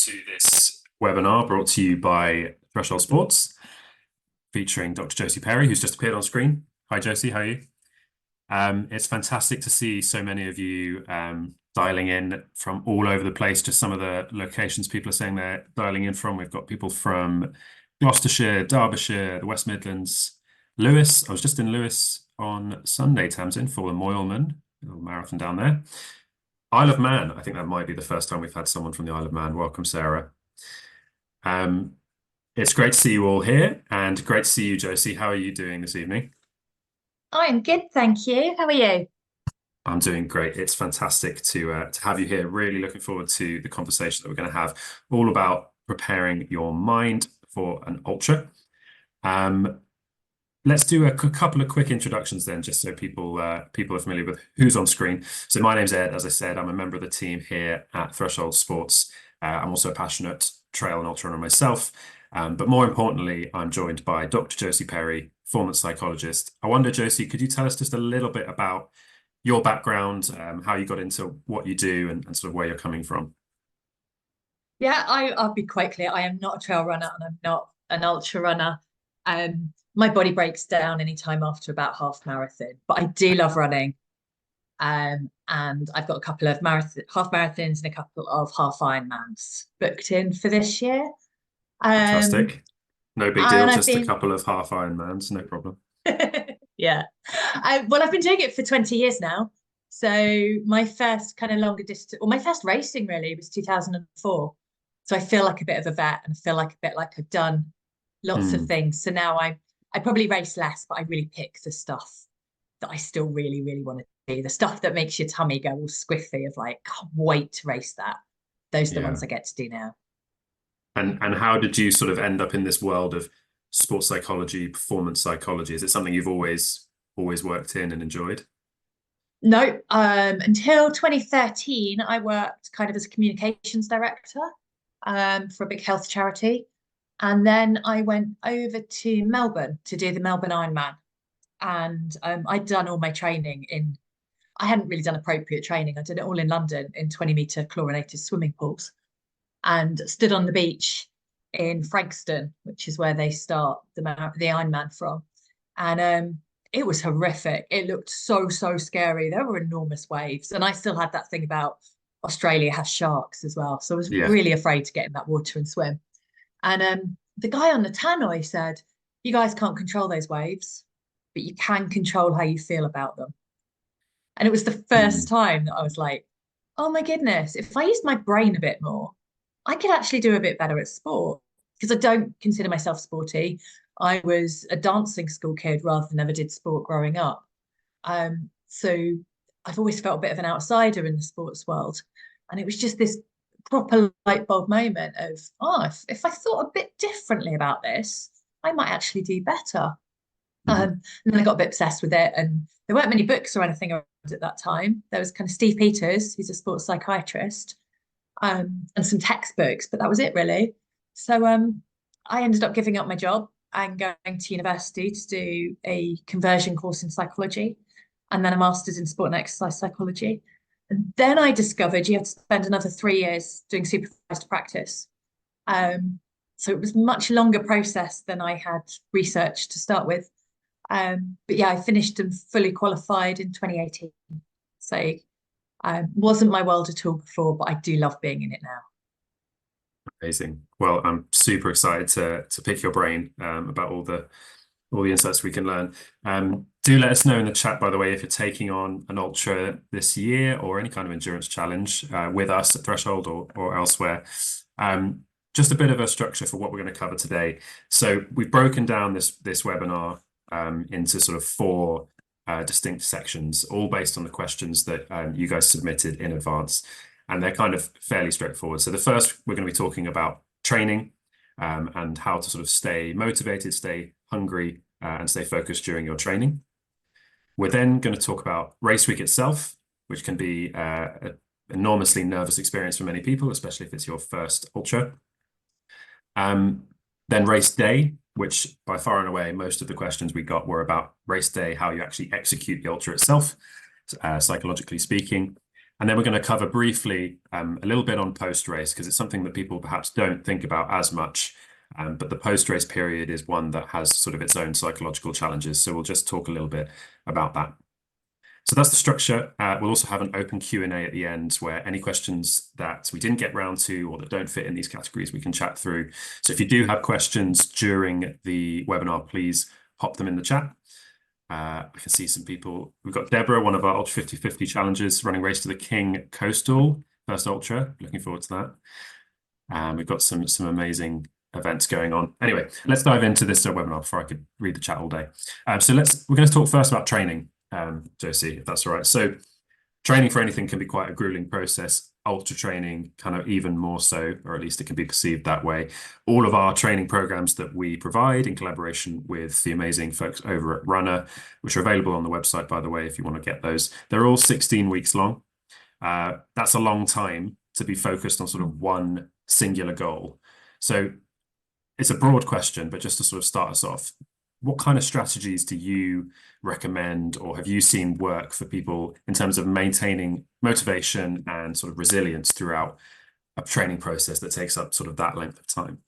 to this webinar brought to you by Threshold Sports, featuring Dr. Josie Perry, who's just appeared on screen. Hi, Josie, how are you? It's fantastic to see so many of you dialing in from all over the place, just some of the locations people are saying they're dialing in from. We've got people from Gloucestershire, Derbyshire, the West Midlands, Lewis. I was just in Lewis on Sunday, Tamsin, for the Moyleman, a little marathon down there. Isle of Man, I think that might be the first time we've had someone from the Isle of Man. Welcome, Sarah. It's great to see you all here, and great to see you, Josie. How are you doing this evening? I'm good, thank you. How are you? I'm doing great. It's fantastic to have you here. Really looking forward to the conversation that we're going to have, all about preparing your mind for an ultra. Let's do a couple of quick introductions then, just so people are familiar with who's on screen. So my name's Ed, as I said. I'm a member of the team here at Threshold Sports. I'm also a passionate trail and ultra runner myself. But more importantly, I'm joined by Dr. Josie Perry, performance psychologist. I wonder, Josie, could you tell us just a little bit about your background, how you got into what you do and sort of where you're coming from? Yeah, I'll be quite clear. I am not a trail runner and I'm not an ultra runner. My body breaks down anytime after about half marathon, but I do love running. And I've got a couple of half marathons and a couple of half Ironmans booked in for this year. Fantastic. No big deal, and just a couple of half Ironmans, no problem. Yeah. Well, I've been doing it for 20 years now. So my first kind of longer distance, or my first racing really was 2004. So I feel like a bit of a vet and I feel like a bit like I've done lots of things. So now I probably race less, but I really pick the stuff that I still really, really want to do. The stuff that makes your tummy go all squiffy of like, can't wait to race that. Those are the ones I get to do now. And how did you sort of end up in this world of sports psychology, performance psychology? Is it something you've always worked in and enjoyed? No, until 2013, I worked kind of as a communications director for a big health charity. And then I went over to Melbourne to do the Melbourne Ironman. And I'd done all my training I hadn't really done appropriate training. I did it all in London in 20-meter chlorinated swimming pools and stood on the beach in Frankston, which is where they start the Ironman from. And it was horrific. It looked so scary. There were enormous waves. And I still had that thing about Australia has sharks as well. So I was really afraid to get in that water and swim. And the guy on the tannoy said, you guys can't control those waves, but you can control how you feel about them. And it was the first time that I was like, oh my goodness, if I used my brain a bit more, I could actually do a bit better at sport, because I don't consider myself sporty. I was a dancing school kid rather than ever did sport growing up. So I've always felt a bit of an outsider in the sports world. And it was just this proper light bulb moment of, if I thought a bit differently about this, I might actually do better. And then I got a bit obsessed with it. And there weren't many books or anything around at that time. There was kind of Steve Peters, who's a sports psychiatrist, and some textbooks, but that was it really. So I ended up giving up my job and going to university to do a conversion course in psychology and then a master's in sport and exercise psychology. And then I discovered you have to spend another 3 years doing supervised practice. So it was a much longer process than I had researched to start with. But yeah, I finished and fully qualified in 2018. So wasn't my world at all before, but I do love being in it now. Amazing. Well, I'm super excited to pick your brain about all the insights we can learn. Do let us know in the chat, by the way, if you're taking on an ultra this year or any kind of endurance challenge with us at Threshold or elsewhere. Just a bit of a structure for what we're going to cover today. So we've broken down this webinar into sort of 4 distinct sections, all based on the questions that you guys submitted in advance. And they're kind of fairly straightforward. So the first, we're going to be talking about training and how to sort of stay motivated, stay hungry, and stay focused during your training. We're then going to talk about race week itself, which can be an enormously nervous experience for many people, especially if it's your first ultra. Then race day, which by far and away, most of the questions we got were about race day, how you actually execute the ultra itself, psychologically speaking. And then we're going to cover briefly a little bit on post-race, because it's something that people perhaps don't think about as much. But the post-race period is one that has sort of its own psychological challenges. So we'll just talk a little bit about that. So that's the structure. We'll also have an open Q&A at the end where any questions that we didn't get round to or that don't fit in these categories, we can chat through. So if you do have questions during the webinar, please pop them in the chat. I can see some people. We've got Deborah, one of our Ultra 50/50 challenges, running Race to the King Coastal, first Ultra. Looking forward to that. We've got some amazing events going on. Anyway, let's dive into this webinar before I could read the chat all day. So we're going to talk first about training, Josie, if that's all right. So training for anything can be quite a grueling process. Ultra training kind of even more so, or at least it can be perceived that way. All of our training programs that we provide in collaboration with the amazing folks over at Runner, which are available on the website, by the way, if you want to get those, they're all 16 weeks long. That's a long time to be focused on sort of one singular goal. So it's a broad question, but just to sort of start us off, what kind of strategies do you recommend or have you seen work for people in terms of maintaining motivation and sort of resilience throughout a training process that takes up sort of that length of time?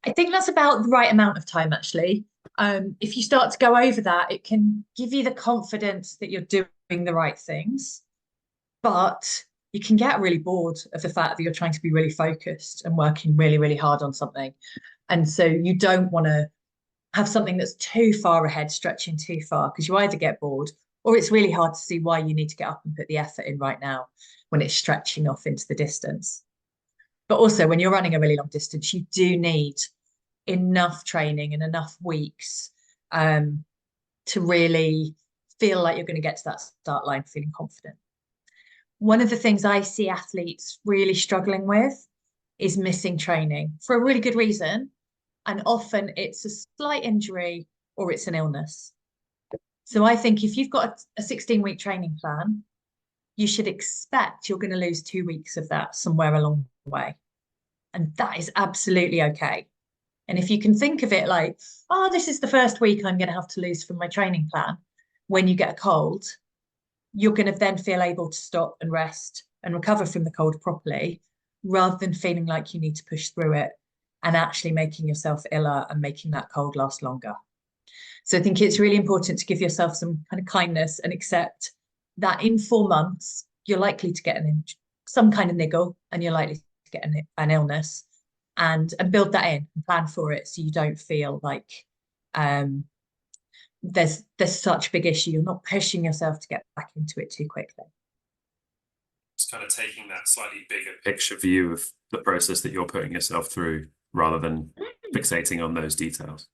I think that's about the right amount of time, actually. If you start to go over that, it can give you the confidence that you're doing the right things, but you can get really bored of the fact that you're trying to be really focused and working really, really hard on something. And so you don't want to have something that's too far ahead, stretching too far, because you either get bored or it's really hard to see why you need to get up and put the effort in right now when it's stretching off into the distance. But also when you're running a really long distance, you do need enough training and enough weeks to really feel like you're going to get to that start line feeling confident. One of the things I see athletes really struggling with is missing training for a really good reason. And often it's a slight injury or it's an illness. So I think if you've got a 16-week training plan, you should expect you're going to lose 2 weeks of that somewhere along the way. And that is absolutely okay. And if you can think of it like, oh, this is the first week I'm going to have to lose from my training plan. When you get a cold, you're going to then feel able to stop and rest and recover from the cold properly, rather than feeling like you need to push through it and actually making yourself iller and making that cold last longer. So I think it's really important to give yourself some kind of kindness and accept that in 4 months, you're likely to get some kind of niggle and you're likely to get an illness, and build that in and plan for it so you don't feel like there's such a big issue. You're not pushing yourself to get back into it too quickly. It's kind of taking that slightly bigger picture view of the process that you're putting yourself through rather than fixating on those details.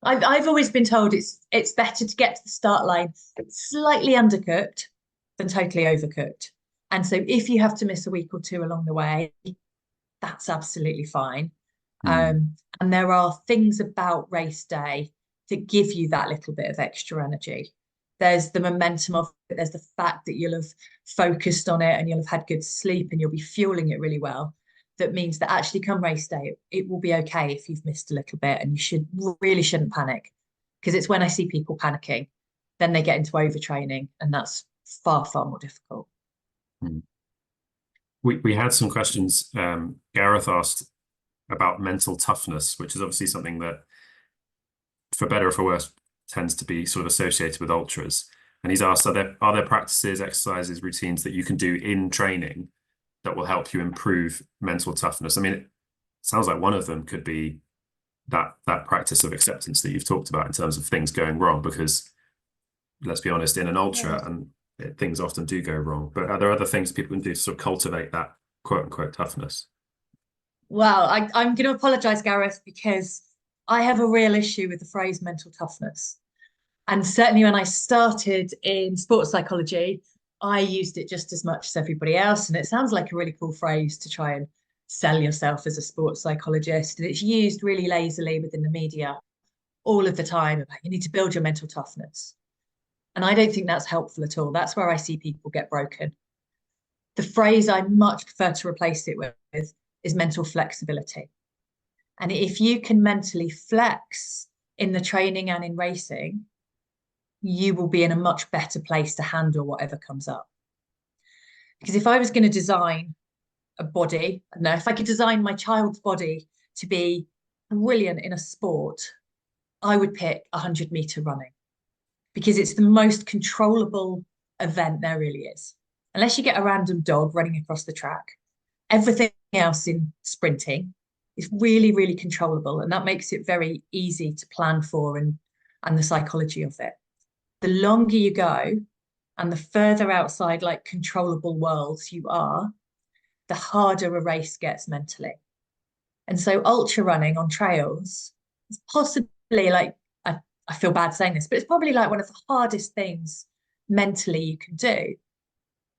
I've always been told it's better to get to the start line slightly undercooked than totally overcooked. And so if you have to miss a week or two along the way, that's absolutely fine. And there are things about race day that give you that little bit of extra energy. There's the momentum of it. There's the fact that you'll have focused on it and you'll have had good sleep and you'll be fueling it really well. That means that actually come race day, it will be okay if you've missed a little bit, and you really shouldn't panic, because it's when I see people panicking, then they get into overtraining, and that's far, far more difficult. We had some questions. Gareth asked about mental toughness, which is obviously something that, for better or for worse, tends to be sort of associated with ultras. And he's asked, are there practices, exercises, routines that you can do in training that will help you improve mental toughness? I mean, it sounds like one of them could be that practice of acceptance that you've talked about in terms of things going wrong, because let's be honest, in an ultra, and things often do go wrong. But are there other things people can do to sort of cultivate that quote unquote toughness? Well, I'm going to apologize, Gareth, because I have a real issue with the phrase mental toughness. And certainly when I started in sports psychology, I used it just as much as everybody else. And it sounds like a really cool phrase to try and sell yourself as a sports psychologist. And it's used really lazily within the media all of the time about you need to build your mental toughness. And I don't think that's helpful at all. That's where I see people get broken. The phrase I much prefer to replace it with is mental flexibility. And if you can mentally flex in the training and in racing, you will be in a much better place to handle whatever comes up. Because if I was going to design a body, I don't know, if I could design my child's body to be brilliant in a sport, I would pick 100-meter running, because it's the most controllable event there really is. Unless you get a random dog running across the track, everything else in sprinting is really, really controllable. And that makes it very easy to plan for and the psychology of it. The longer you go and the further outside like controllable worlds you are, the harder a race gets mentally. And so ultra running on trails is possibly like, I feel bad saying this, but it's probably like one of the hardest things mentally you can do.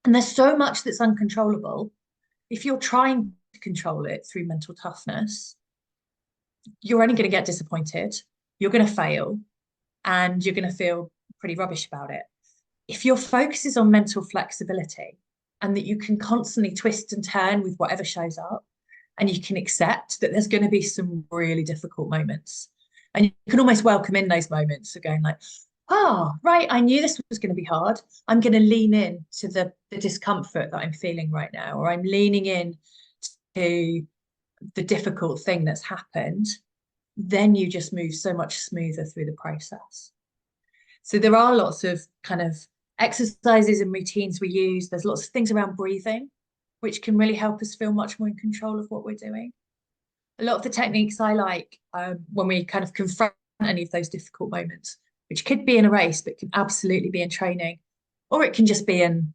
And there's so much that's uncontrollable. If you're trying to control it through mental toughness, you're only going to get disappointed, you're going to fail, and you're going to feel pretty rubbish about it. If your focus is on mental flexibility and that you can constantly twist and turn with whatever shows up, and you can accept that there's going to be some really difficult moments, and you can almost welcome in those moments of going like, oh, right, I knew this was going to be hard. I'm going to lean in to the discomfort that I'm feeling right now, or I'm leaning in to the difficult thing that's happened. Then you just move so much smoother through the process. So there are lots of kind of exercises and routines we use. There's lots of things around breathing, which can really help us feel much more in control of what we're doing. A lot of the techniques I like when we kind of confront any of those difficult moments, which could be in a race, but can absolutely be in training, or it can just be in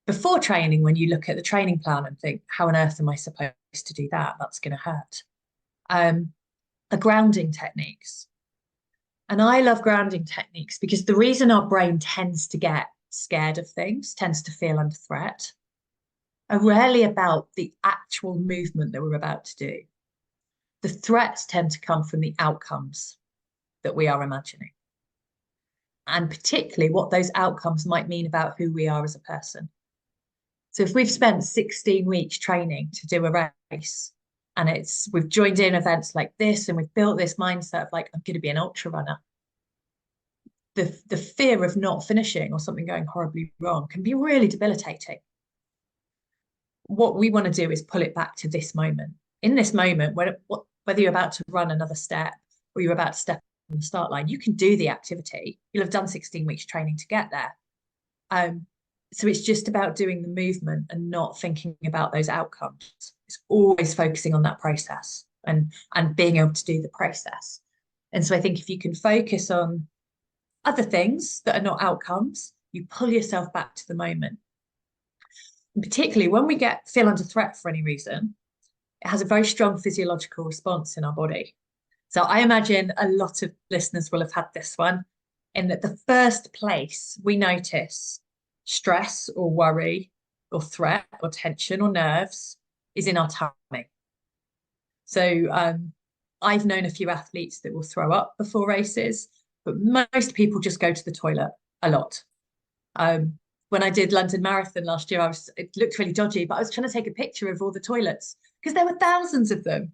before training when you look at the training plan and think, how on earth am I supposed to do that? That's going to hurt. Are grounding techniques. And I love grounding techniques because the reason our brain tends to get scared of things, tends to feel under threat, are rarely about the actual movement that we're about to do. The threats tend to come from the outcomes that we are imagining, and particularly what those outcomes might mean about who we are as a person. So if we've spent 16 weeks training to do a race, and we've joined in events like this, and we've built this mindset of like, I'm going to be an ultra runner, the fear of not finishing or something going horribly wrong can be really debilitating. What we want to do is pull it back to this moment. In this moment, whether you're about to run another step or you're about to step on the start line, you can do the activity. You'll have done 16 weeks training to get there. So it's just about doing the movement and not thinking about those outcomes. It's always focusing on that process and being able to do the process. And so I think if you can focus on other things that are not outcomes, you pull yourself back to the moment. And particularly when we feel under threat for any reason, it has a very strong physiological response in our body. So I imagine a lot of listeners will have had this one, in that the first place we notice stress or worry or threat or tension or nerves is in our tummy. So I've known a few athletes that will throw up before races, but most people just go to the toilet a lot. When I did London Marathon last year, it looked really dodgy, but I was trying to take a picture of all the toilets because there were thousands of them,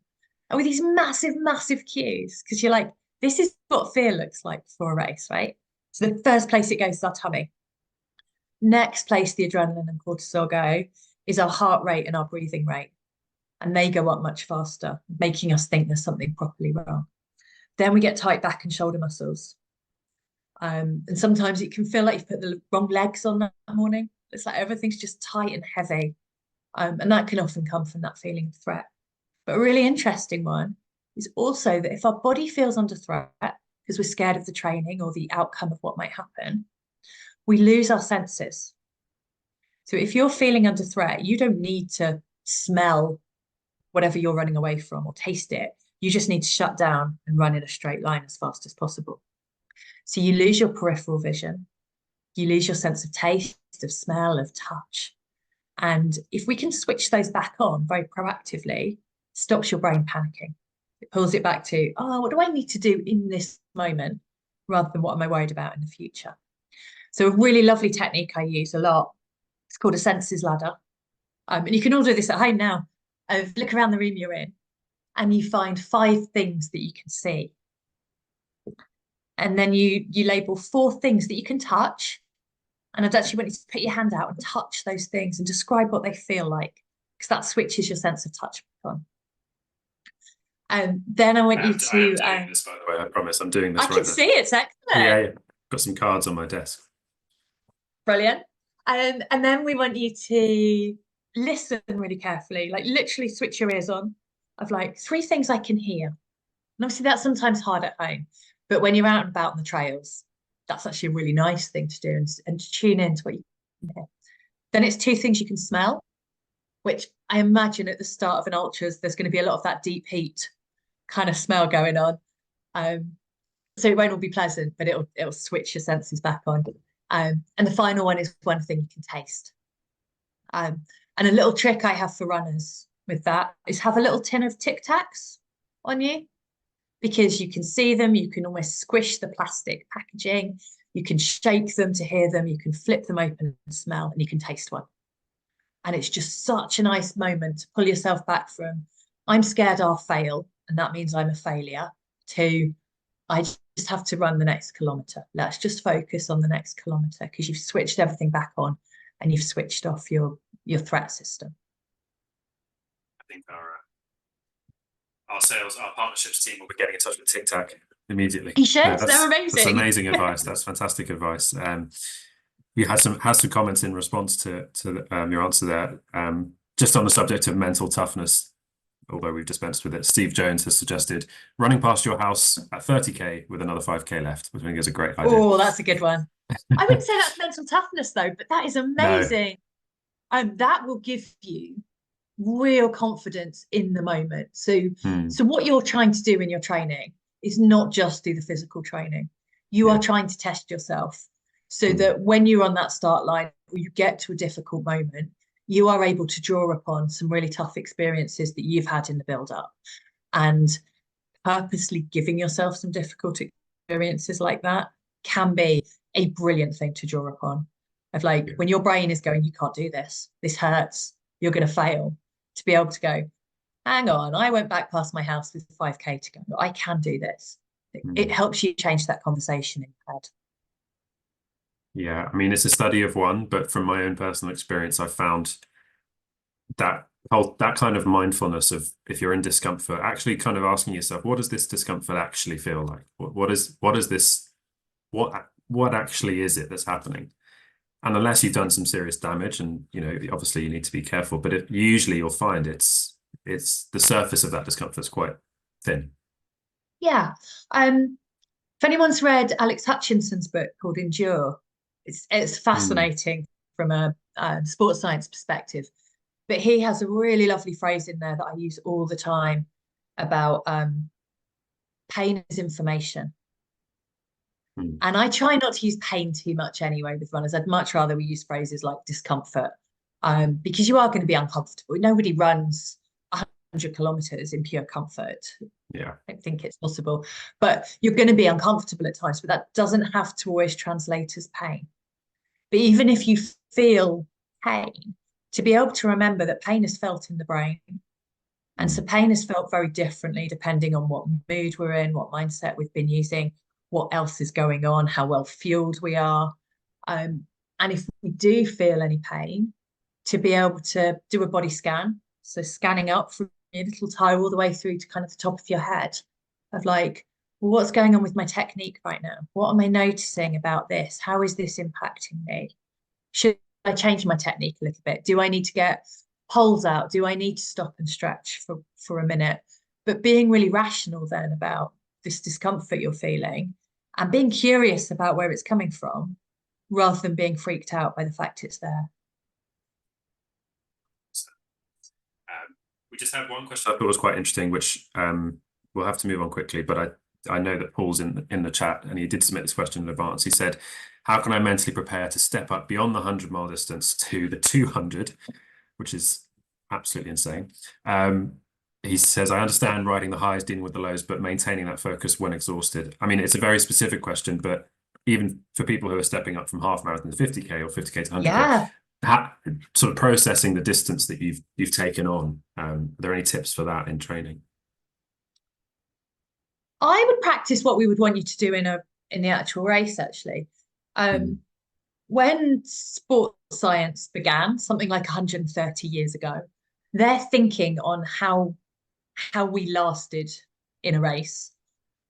and with these massive, massive queues, because you're like, this is what fear looks like before a race, right? So the first place it goes is our tummy. Next place the adrenaline and cortisol go is our heart rate and our breathing rate. And they go up much faster, making us think there's something properly wrong. Then we get tight back and shoulder muscles. And sometimes it can feel like you've put the wrong legs on that morning. It's like everything's just tight and heavy. And that can often come from that feeling of threat. But a really interesting one is also that if our body feels under threat because we're scared of the training or the outcome of what might happen, we lose our senses. So if you're feeling under threat, you don't need to smell whatever you're running away from or taste it. You just need to shut down and run in a straight line as fast as possible. So you lose your peripheral vision, you lose your sense of taste, of smell, of touch. And if we can switch those back on very proactively, it stops your brain panicking. It pulls it back to, oh, what do I need to do in this moment rather than what am I worried about in the future? So a really lovely technique I use a lot, it's called a senses ladder. And you can all do this at home now. Look around the room you're in and you find 5 things that you can see. And then you label 4 things that you can touch And I'd actually want you to put your hand out and touch those things and describe what they feel like, because that switches your sense of touch on. And then I want you I am to, doing this, by the way. I promise I'm doing I this can right now. see it's excellent. Yeah. Got some cards on my desk. Brilliant. And then we want you to listen really carefully, like literally switch your ears on of like 3 things I can hear. And obviously that's sometimes hard at home, but when you're out and about on the trails, that's actually a really nice thing to do and to tune into what you can hear. Then it's 2 things you can smell, which I imagine at the start of an ultras, there's going to be a lot of that deep heat kind of smell going on. So it won't all be pleasant, but it'll switch your senses back on. And the final one is 1 thing you can taste. And a little trick I have for runners with that is have a little tin of Tic Tacs on you, because you can see them, you can almost squish the plastic packaging, you can shake them to hear them, you can flip them open and smell, and you can taste one. And it's just such a nice moment to pull yourself back from, I'm scared I'll fail, and that means I'm a failure, to, I just have to run the next kilometre. Let's just focus on the next kilometre, because you've switched everything back on and you've switched off your threat system. I think our partnerships team will be getting in touch with Tic Tac immediately. You should. They're amazing. That's amazing advice. That's fantastic advice. You had some comments in response to your answer there. Just on the subject of mental toughness, although we've dispensed with it, Steve Jones has suggested running past your house at 30k with another 5k left, which I think is a great idea. Oh, that's a good one. I wouldn't say that's mental toughness though, but that is amazing. No. That will give you real confidence in the moment. So what you're trying to do in your training is not just do the physical training. You are trying to test yourself so that when you're on that start line or you get to a difficult moment, you are able to draw upon some really tough experiences that you've had in the build-up, and purposely giving yourself some difficult experiences like that can be a brilliant thing to draw upon. Of like, when your brain is going, you can't do this, this hurts, you're going to fail, to be able to go, hang on, I went back past my house with 5k to go, I can do this. It helps you change that conversation in your head. Yeah, I mean, it's a study of one, but from my own personal experience, I found that kind of mindfulness of, if you're in discomfort, actually kind of asking yourself, what does this discomfort actually feel like? What actually is it that's happening? And unless you've done some serious damage, and obviously you need to be careful, but usually you'll find it's the surface of that discomfort is quite thin. Yeah. If anyone's read Alex Hutchinson's book called Endure, it's fascinating from a sports science perspective. But he has a really lovely phrase in there that I use all the time about pain is information. And I try not to use pain too much anyway with runners. I'd much rather we use phrases like discomfort, because you are going to be uncomfortable. Nobody runs 100 kilometers in pure comfort. Yeah, I don't think it's possible, but you're going to be uncomfortable at times, but that doesn't have to always translate as pain. But even if you feel pain, to be able to remember that pain is felt in the brain. And so pain is felt very differently depending on what mood we're in, what mindset we've been using, what else is going on, how well fueled we are. And if we do feel any pain, to be able to do a body scan. So scanning up from your little toe all the way through to kind of the top of your head, of like, well, what's going on with my technique right now? What am I noticing about this? How is this impacting me? Should I change my technique a little bit? Do I need to get poles out? Do I need to stop and stretch for a minute? But being really rational then about this discomfort you're feeling and being curious about where it's coming from, rather than being freaked out by the fact it's there. We just have one question I thought was quite interesting, which we'll have to move on quickly, but I know that Paul's in the chat and he did submit this question in advance. He said, how can I mentally prepare to step up beyond the 100-mile distance to the 200, which is absolutely insane. He says, I understand riding the highs, dealing with the lows, but maintaining that focus when exhausted. I mean, it's a very specific question, but even for people who are stepping up from half marathon to 50k or 50k to 100k, sort of processing the distance that you've taken on, are there any tips for that in training? I would practice what we would want you to do in the actual race, actually. when sports science began, something like 130 years ago, their thinking on how we lasted in a race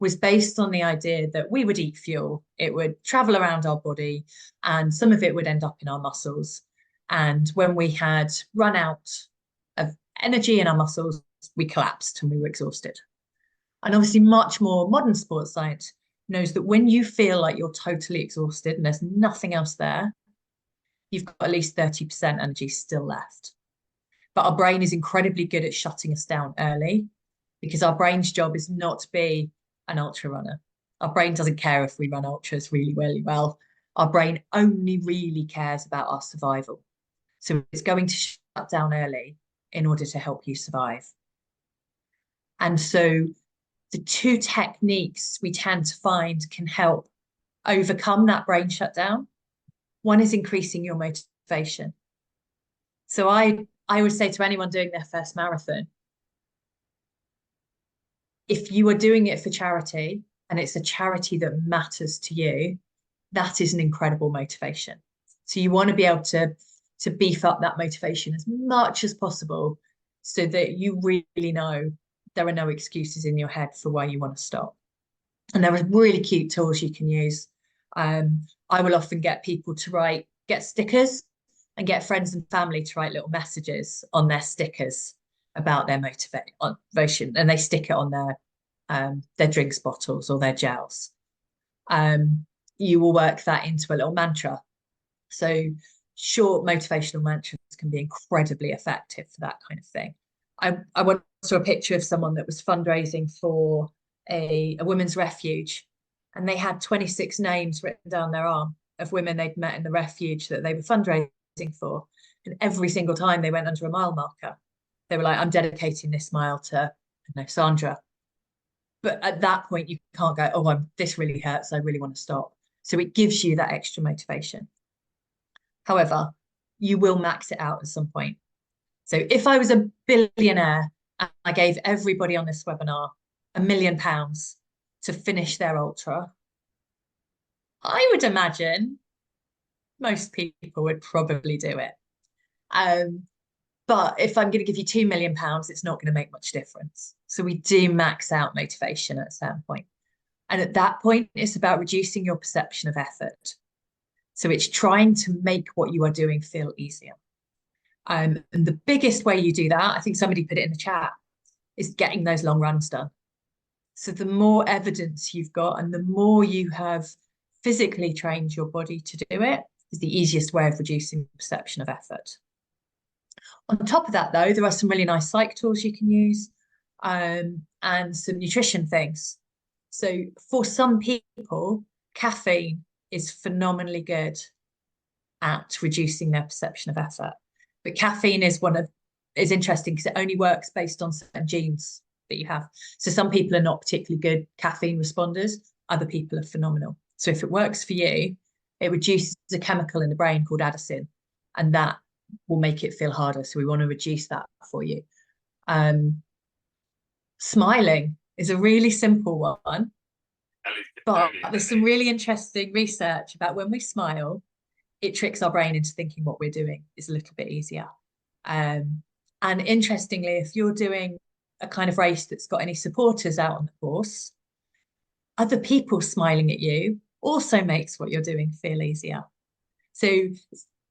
was based on the idea that we would eat fuel, it would travel around our body, and some of it would end up in our muscles. And when we had run out of energy in our muscles, we collapsed and we were exhausted. And obviously, much more modern sports science knows that when you feel like you're totally exhausted and there's nothing else there, you've got at least 30% energy still left. But our brain is incredibly good at shutting us down early because our brain's job is not to be an ultra runner. Our brain doesn't care if we run ultras really, really well. Our brain only really cares about our survival. So it's going to shut down early in order to help you survive. And so the two techniques we tend to find can help overcome that brain shutdown. One is increasing your motivation. So I would say to anyone doing their first marathon, if you are doing it for charity and it's a charity that matters to you, that is an incredible motivation. So you want to be able to beef up that motivation as much as possible so that you really know there are no excuses in your head for why you want to stop. And there are really cute tools you can use. I will often get people to get stickers and get friends and family to write little messages on their stickers about their motivation, and they stick it on their drinks bottles or their gels. You will work that into a little mantra. So short motivational mantras can be incredibly effective for that kind of thing. I once saw a picture of someone that was fundraising for a women's refuge, and they had 26 names written down their arm of women they'd met in the refuge that they were fundraising for. And every single time they went under a mile marker, they were like, I'm dedicating this mile to, Sandra. But at that point, you can't go, oh, this really hurts. I really want to stop. So it gives you that extra motivation. However, you will max it out at some point. So if I was a billionaire and I gave everybody on this webinar £1 million to finish their ultra, I would imagine most people would probably do it. But if I'm going to give you £2 million, it's not going to make much difference. So we do max out motivation at a certain point. And at that point, it's about reducing your perception of effort. So it's trying to make what you are doing feel easier. And the biggest way you do that, I think somebody put it in the chat, is getting those long runs done. So the more evidence you've got and the more you have physically trained your body to do it, is the easiest way of reducing the perception of effort. On top of that, though, there are some really nice psych tools you can use, and some nutrition things. So for some people, caffeine is phenomenally good at reducing their perception of effort. But caffeine is interesting because it only works based on certain genes that you have. So some people are not particularly good caffeine responders. Other people are phenomenal. So if it works for you, it reduces a chemical in the brain called adenosine, and that will make it feel harder. So we want to reduce that for you. Smiling is a really simple one, but there's some really interesting research about when we smile, it tricks our brain into thinking what we're doing is a little bit easier. And interestingly, if you're doing a kind of race that's got any supporters out on the course, other people smiling at you also makes what you're doing feel easier. So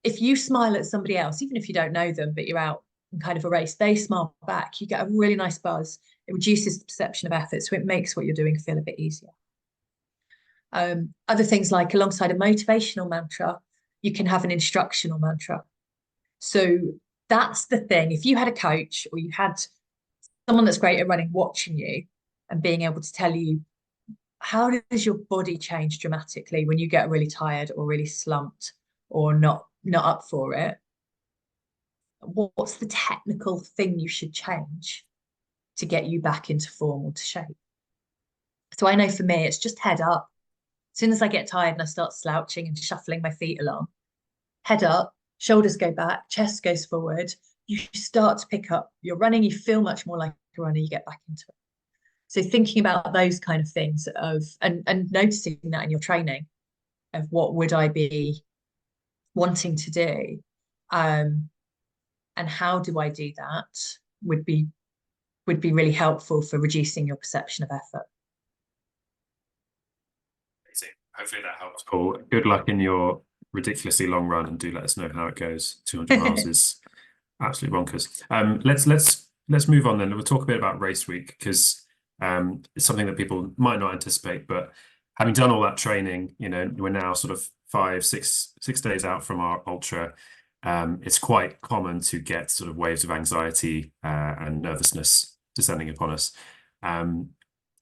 if you smile at somebody else, even if you don't know them, but you're out in kind of a race, they smile back, you get a really nice buzz. It reduces the perception of effort, so it makes what you're doing feel a bit easier. Other things like alongside a motivational mantra, you can have an instructional mantra. So that's the thing. If you had a coach or you had someone that's great at running watching you and being able to tell you, how does your body change dramatically when you get really tired or really slumped or not up for it? What's the technical thing you should change to get you back into form or to shape? So I know for me, it's just head up. As soon as I get tired and I start slouching and shuffling my feet along, head up, shoulders go back, chest goes forward. You start to pick up. You're running, you feel much more like a runner, you get back into it. So thinking about those kind of things and noticing that in your training of what would I be wanting to do. And how do I do that would be really helpful for reducing your perception of effort. Hopefully that helps, Paul. Good luck in your ridiculously long run, and do let us know how it goes. 200 miles is absolutely bonkers. Let's move on then. We'll talk a bit about race week, because it's something that people might not anticipate, but having done all that training, we're now sort of 6 days out from our ultra. It's quite common to get sort of waves of anxiety and nervousness descending upon us.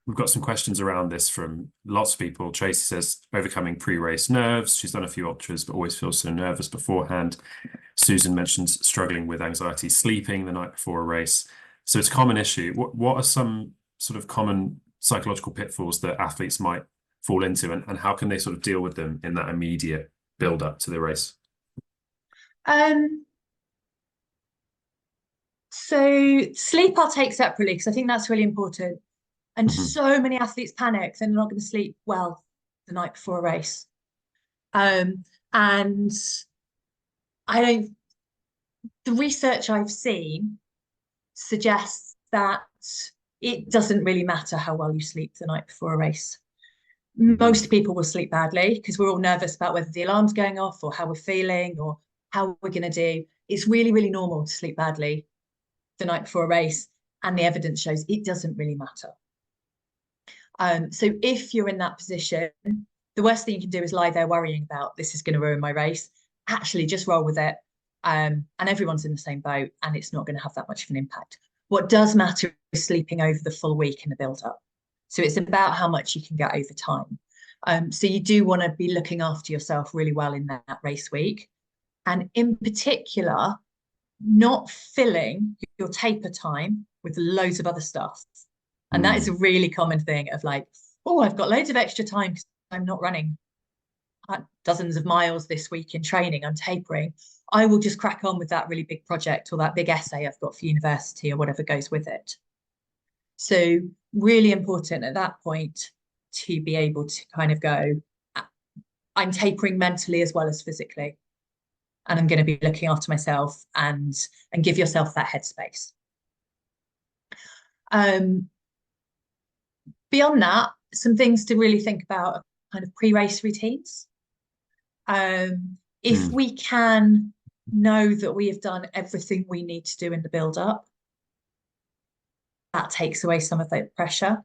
We've got some questions around this from lots of people. Tracy says, overcoming pre-race nerves. She's done a few ultras, but always feels so nervous beforehand. Susan mentions struggling with anxiety, sleeping the night before a race. So it's a common issue. What are some sort of common psychological pitfalls that athletes might fall into, and how can they sort of deal with them in that immediate build up to the race? So sleep I'll take separately, because I think that's really important. And so many athletes panic, they're not going to sleep well the night before a race. And the research I've seen suggests that it doesn't really matter how well you sleep the night before a race. Most people will sleep badly because we're all nervous about whether the alarm's going off or how we're feeling or how we're going to do. It's really, really normal to sleep badly the night before a race, and the evidence shows it doesn't really matter. So if you're in that position, the worst thing you can do is lie there worrying about this is going to ruin my race. Actually, just roll with it. And everyone's in the same boat, and it's not going to have that much of an impact. What does matter is sleeping over the full week in the build-up. So it's about how much you can get over time. So you do want to be looking after yourself really well in that race week. And in particular, not filling your taper time with loads of other stuff. And that is a really common thing of like, oh, I've got loads of extra time because I'm not running dozens of miles this week in training, I'm tapering. I will just crack on with that really big project or that big essay I've got for university or whatever goes with it. So really important at that point to be able to kind of go, I'm tapering mentally as well as physically. And I'm going to be looking after myself, and give yourself that headspace. Beyond that, some things to really think about are kind of pre-race routines. If we can know that we have done everything we need to do in the build-up, that takes away some of the pressure.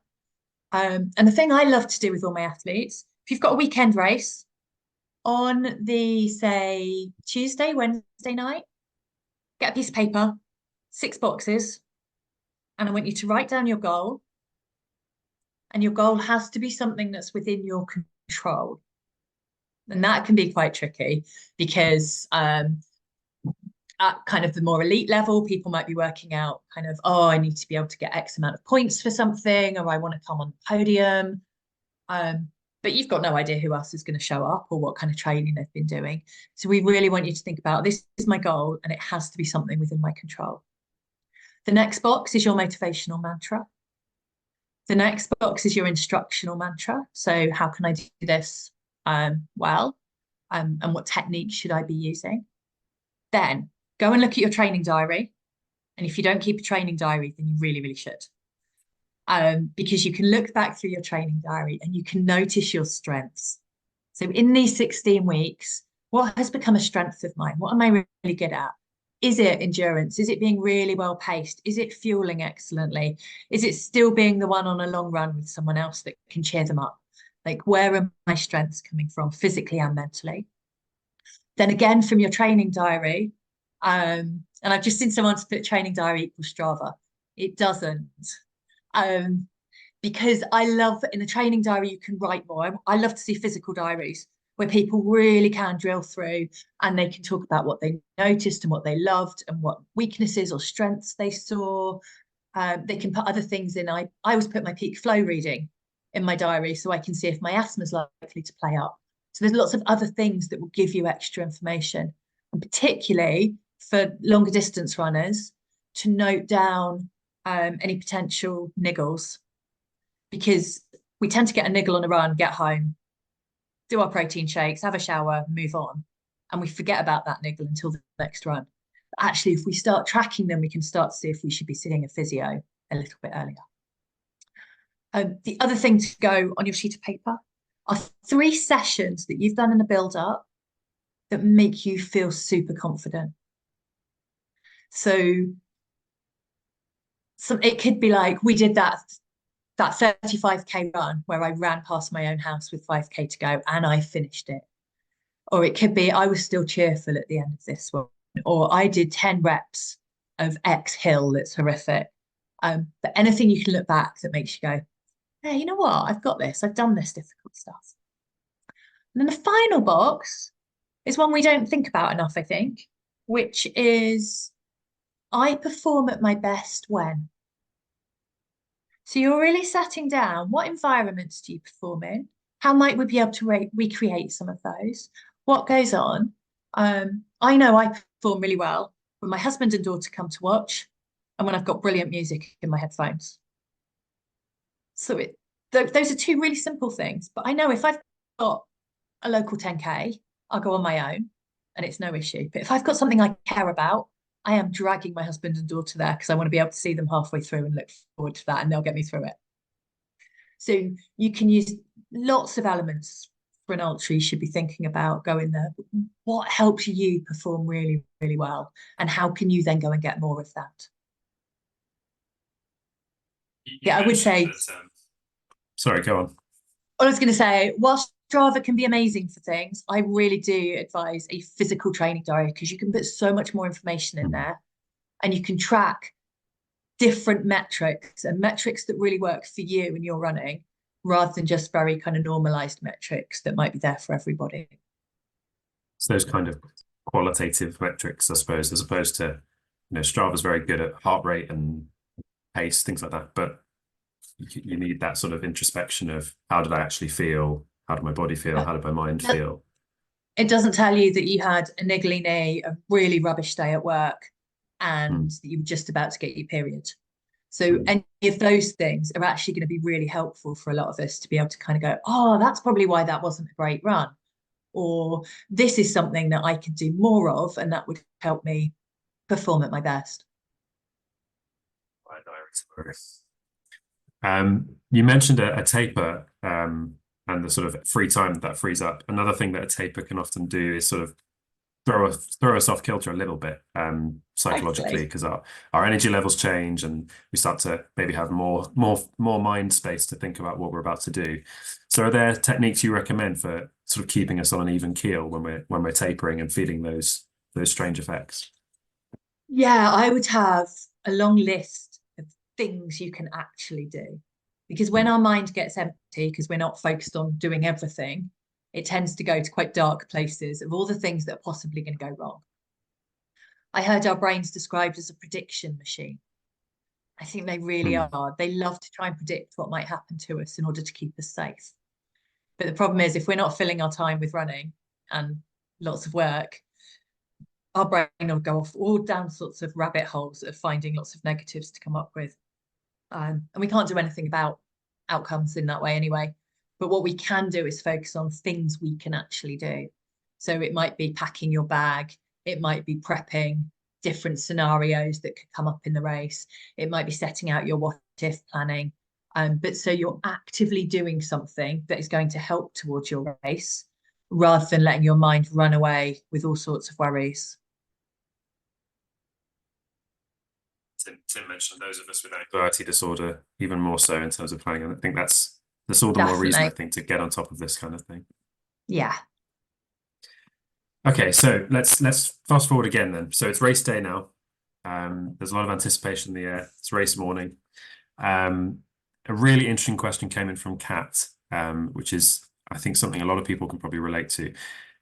And the thing I love to do with all my athletes, if you've got a weekend race, on the, say, Tuesday, Wednesday night, get a piece of paper, 6 boxes, and I want you to write down your goal. And your goal has to be something that's within your control. And that can be quite tricky because at kind of the more elite level, people might be working out kind of, oh, I need to be able to get X amount of points for something, or I want to come on the podium. But you've got no idea who else is going to show up or what kind of training they've been doing. So we really want you to think about, this is my goal and it has to be something within my control. The next box is your motivational mantra. The next box is your instructional mantra. So how can I do this well? And what techniques should I be using? Then go and look at your training diary. And if you don't keep a training diary, then you really, really should. Because you can look back through your training diary and you can notice your strengths. So in these 16 weeks, what has become a strength of mine? What am I really good at? Is it endurance? Is it being really well paced? Is it fueling excellently? Is it still being the one on a long run with someone else that can cheer them up? Like, where are my strengths coming from, physically and mentally? Then again, from your training diary, and I've just seen someone put training diary equals Strava. It doesn't. Because I love, in the training diary, you can write more. I love to see physical diaries where people really can drill through and they can talk about what they noticed and what they loved and what weaknesses or strengths they saw. They can put other things in. I always put my peak flow reading in my diary so I can see if my asthma is likely to play up. So there's lots of other things that will give you extra information, and particularly for longer distance runners, to note down any potential niggles, because we tend to get a niggle on a run, get home, do our protein shakes, have a shower, move on. and we forget about that niggle until the next run. But actually, if we start tracking them, we can start to see if we should be seeing a physio a little bit earlier. The other thing to go on your sheet of paper are 3 sessions that you've done in the build-up that make you feel super confident. So it could be like we did that 35k run where I ran past my own house with 5k to go and I finished it. Or it could be I was still cheerful at the end of this one. Or I did 10 reps of X hill that's horrific. But anything you can look back that makes you go, hey, you know what? I've got this. I've done this difficult stuff. And then the final box is one we don't think about enough, I think, which is I perform at my best when. So you're really setting down what environments do you perform in? How might we be able to recreate some of those? What goes on? I know I perform really well when my husband and daughter come to watch and when I've got brilliant music in my headphones. So those are 2 really simple things. But I know if I've got a local 10K, I'll go on my own and it's no issue. But if I've got something I care about, I am dragging my husband and daughter there because I want to be able to see them halfway through and look forward to that, and they'll get me through it. So you can use lots of elements for an ultra. You should be thinking about going there. What helps you perform really, really well? And how can you then go and get more of that? Yeah, I would say. That, sorry, go on. I was going to say, whilst Strava can be amazing for things, I really do advise a physical training diary because you can put so much more information in there and you can track different metrics and metrics that really work for you when you're running rather than just very kind of normalized metrics that might be there for everybody. So those kind of qualitative metrics, I suppose, as opposed to, Strava's very good at heart rate and pace, things like that. But you need that sort of introspection of how did I actually feel? How did my body feel? How did my mind feel? It doesn't tell you that you had a niggly knee, a really rubbish day at work, and that you were just about to get your period. So any of those things are actually going to be really helpful for a lot of us to be able to kind of go, oh, that's probably why that wasn't a great run. Or this is something that I could do more of, and that would help me perform at my best. You mentioned a taper and the sort of free time that frees up. Another thing that a taper can often do is sort of throw us off kilter a little bit psychologically, because our energy levels change and we start to maybe have more mind space to think about what we're about to do. So are there techniques you recommend for sort of keeping us on an even keel when we're tapering and feeling those strange effects? Yeah, I would have a long list of things you can actually do, because when our mind gets empty, because we're not focused on doing everything, it tends to go to quite dark places of all the things that are possibly going to go wrong. I heard our brains described as a prediction machine. I think they really are. They love to try and predict what might happen to us in order to keep us safe. But the problem is, if we're not filling our time with running and lots of work, our brain will go off all down sorts of rabbit holes of finding lots of negatives to come up with. And we can't do anything about outcomes in that way anyway. But what we can do is focus on things we can actually do. So it might be packing your bag. It might be prepping different scenarios that could come up in the race. It might be setting out your what if planning. But so you're actively doing something that is going to help towards your race rather than letting your mind run away with all sorts of worries. Tim mentioned those of us with anxiety disorder even more so in terms of planning. And I think that's all the more reason, I think, to get on top of this kind of thing. Yeah. Okay, so let's fast forward again then. So it's race day now. There's a lot of anticipation in the air. It's race morning. A really interesting question came in from Kat, which is, I think, something a lot of people can probably relate to.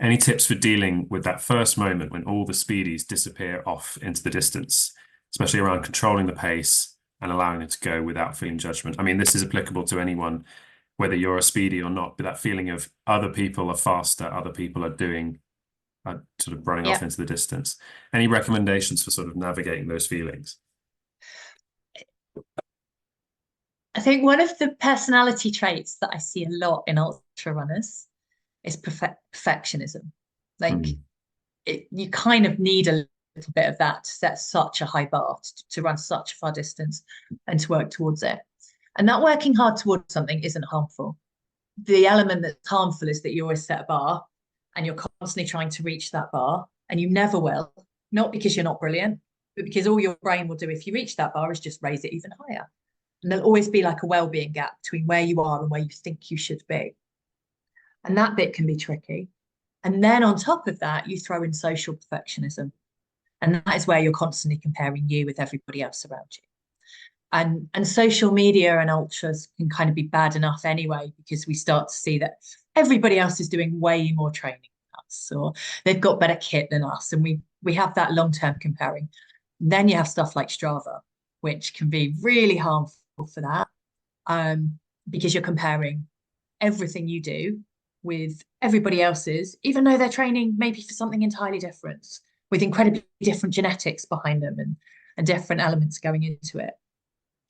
Any tips for dealing with that first moment when all the speedies disappear off into the distance, especially around controlling the pace and allowing it to go without feeling judgment? I mean, this is applicable to anyone, whether you're a speedy or not, but that feeling of other people are faster, other people are sort of running off into the distance. Any recommendations for sort of navigating those feelings? I think one of the personality traits that I see a lot in ultra runners is perfectionism. Like you kind of need a little bit of that to set such a high bar to run such a far distance and to work towards it. And that working hard towards something isn't harmful. The element that's harmful is that you always set a bar and you're constantly trying to reach that bar, and you never will, not because you're not brilliant, but because all your brain will do if you reach that bar is just raise it even higher. And there'll always be like a well-being gap between where you are and where you think you should be. And that bit can be tricky. And then on top of that, you throw in social perfectionism. And that is where you're constantly comparing you with everybody else around you. And social media and ultras can kind of be bad enough anyway, because we start to see that everybody else is doing way more training than us, or they've got better kit than us. And we have that long-term comparing. Then you have stuff like Strava, which can be really harmful for that, because you're comparing everything you do with everybody else's, even though they're training maybe for something entirely different, with incredibly different genetics behind them and different elements going into it.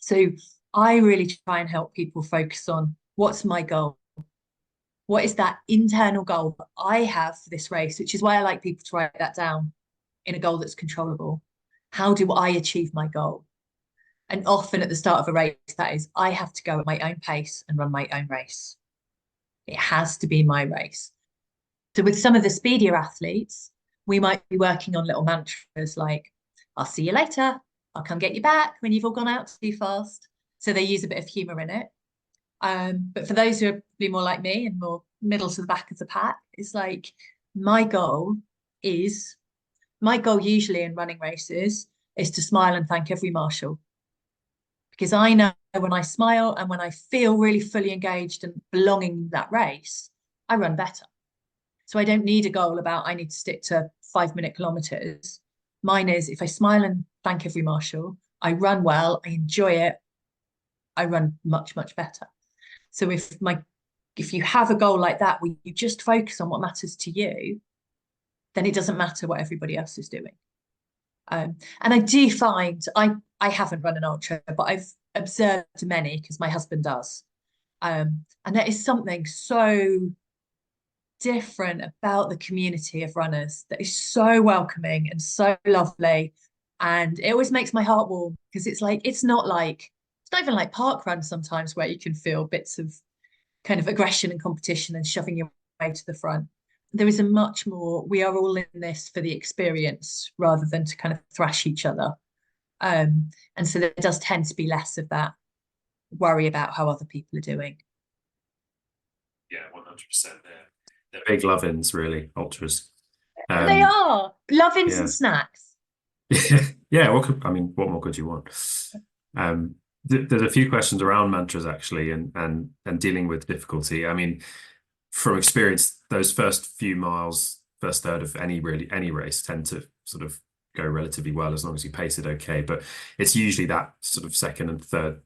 So I really try and help people focus on, what's my goal? What is that internal goal that I have for this race? Which is why I like people to write that down in a goal that's controllable. How do I achieve my goal? And often at the start of a race, that is, I have to go at my own pace and run my own race. It has to be my race. So with some of the speedier athletes, we might be working on little mantras like, I'll see you later. I'll come get you back when you've all gone out too fast. So they use a bit of humor in it. But for those who are probably more like me and more middle to the back of the pack, it's like, my goal usually in running races is to smile and thank every marshal. Because I know when I smile and when I feel really fully engaged and belonging in that race, I run better. So I don't need a goal about I need to stick to 5-minute kilometers. Mine is, if I smile and thank every marshal, I run well, I enjoy it, I run much, much better. So if you have a goal like that where you just focus on what matters to you, then it doesn't matter what everybody else is doing. And I do find, I haven't run an ultra, but I've observed many because my husband does. And there is something so different about the community of runners that is so welcoming and so lovely. And it always makes my heart warm, because it's not even like park runs sometimes, where you can feel bits of kind of aggression and competition and shoving your way to the front. There is a much more, we are all in this for the experience rather than to kind of thrash each other. And so there does tend to be less of that worry about how other people are doing. Yeah, 100%. They're big love-ins, really, ultras. They are love-ins yeah. and snacks. Yeah, what more could you want? There's a few questions around mantras actually, and dealing with difficulty. I mean, from experience, those first few miles, first third of any race tend to sort of go relatively well as long as you pace it okay. But it's usually that sort of second and third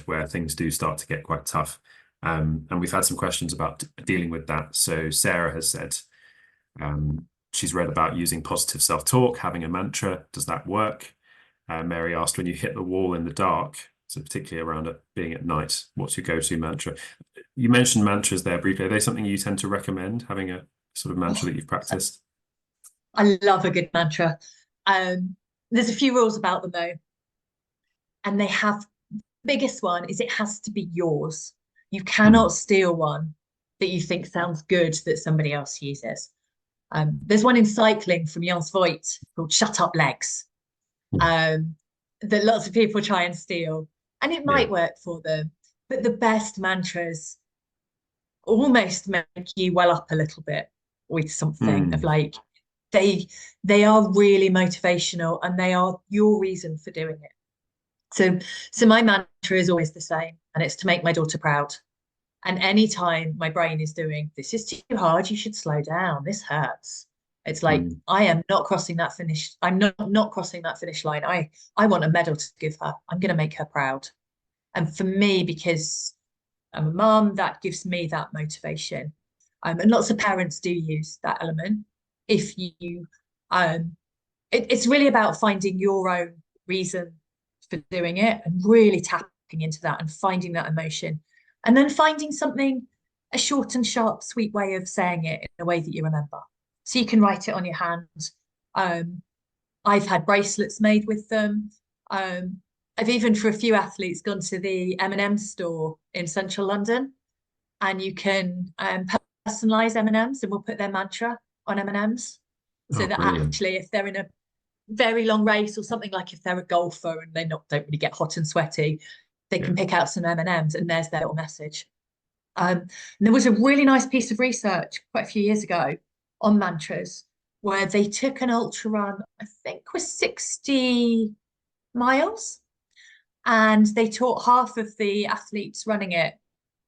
where things do start to get quite tough. And we've had some questions about dealing with that. So Sarah has said she's read about using positive self-talk, having a mantra. Does that work? Mary asked, when you hit the wall in the dark, so particularly around it being at night, what's your go-to mantra? You mentioned mantras there briefly. Are they something you tend to recommend, having a sort of mantra that you've practiced? I love a good mantra. There's a few rules about them though. And the biggest one is it has to be yours. You cannot steal one that you think sounds good that somebody else uses. There's one in cycling from Jans Voigt called Shut Up Legs, that lots of people try and steal. And it might work for them. But the best mantras almost make you well up a little bit with something of like, they are really motivational and they are your reason for doing it. So my mantra is always the same, and it's to make my daughter proud. And anytime my brain is doing, this is too hard, you should slow down, this hurts, it's like, I am not crossing that finish. I'm not crossing that finish line. I want a medal to give her. I'm going to make her proud. And for me, because I'm a mum, that gives me that motivation. And lots of parents do use that element. If you, it's really about finding your own reason for doing it and really tapping into that and finding that emotion, and then finding something, a short and sharp, sweet way of saying it in a way that you remember. So you can write it on your hand. Um, I've had bracelets made with them. I've even, for a few athletes, gone to the M&M store in central London, and you can personalize M&Ms, and we'll put their mantra on M&Ms, so Oh, that brilliant. actually, if they're in a very long race or something, like if they're a golfer and they don't really get hot and sweaty, they Yeah. can pick out some M&Ms, and there's their little message. And there was a really nice piece of research quite a few years ago on mantras, where they took an ultra run, I think was 60 miles, and they taught half of the athletes running it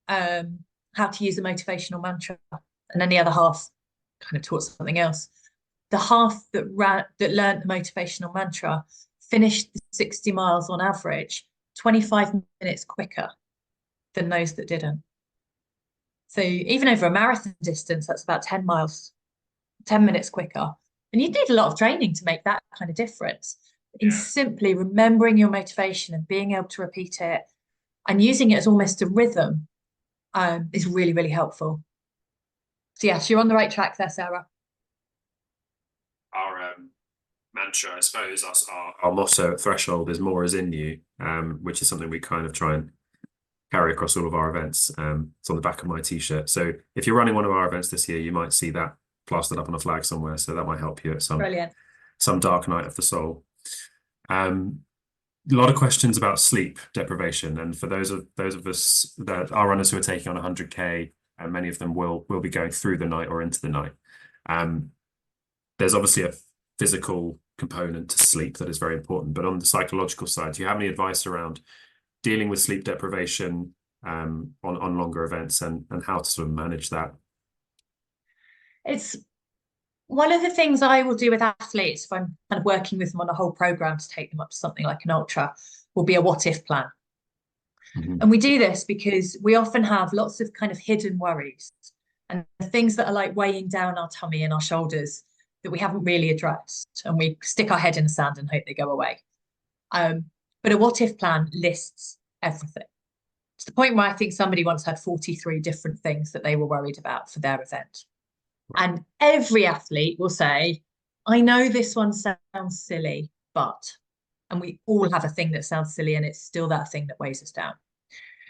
how to use a motivational mantra, and then the other half kind of taught something else. The half that learned the motivational mantra finished the 60 miles on average 25 minutes quicker than those that didn't. So even over a marathon distance, that's about 10 miles, 10 minutes quicker. And you need a lot of training to make that kind of difference. In Yeah. simply remembering your motivation and being able to repeat it and using it as almost a rhythm is really, really helpful. So yes, you're on the right track there, Sarah. Our mantra, I suppose, our motto at Threshold is "More is in you," which is something we kind of try and carry across all of our events. It's on the back of my t-shirt. So if you're running one of our events this year, you might see that plastered up on a flag somewhere. So that might help you at Brilliant. some dark night of the soul. A lot of questions about sleep deprivation, and for those of us that are runners who are taking on 100K, and many of them will be going through the night or into the night. There's obviously a physical component to sleep that is very important, but on the psychological side, do you have any advice around dealing with sleep deprivation on longer events, and how to sort of manage that? It's one of the things I will do with athletes if I'm kind of working with them on a whole program to take them up to something like an ultra, will be a what if plan. Mhm. And we do this because we often have lots of kind of hidden worries and things that are like weighing down our tummy and our shoulders that we haven't really addressed. And we stick our head in the sand and hope they go away. But a what if plan lists everything. To the point where I think somebody once had 43 different things that they were worried about for their event. And every athlete will say, I know this one sounds silly, but, and we all have a thing that sounds silly, and it's still that thing that weighs us down.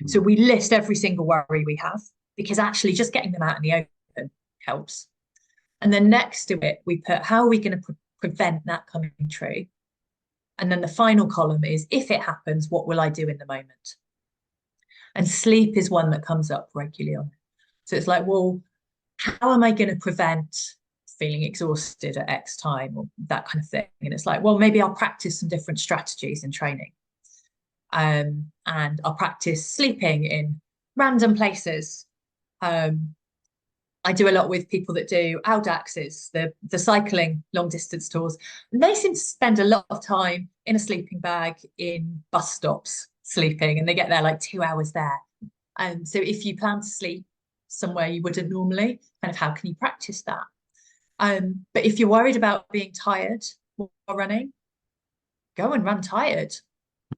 So we list every single worry we have, because actually just getting them out in the open helps. And then next to it, we put, how are we going to prevent that coming true? And then the final column is, if it happens, what will I do in the moment? And sleep is one that comes up regularly on it. So it's like, well, how am I going to prevent feeling exhausted at X time, or that kind of thing? And it's like, well, maybe I'll practice some different strategies in training. And I'll practice sleeping in random places. I do a lot with people that do Audaxes, the cycling long distance tours. And they seem to spend a lot of time in a sleeping bag in bus stops sleeping, and they get there like 2 hours there. And so if you plan to sleep somewhere you wouldn't normally, kind of how can you practice that? But if you're worried about being tired while running, go and run tired.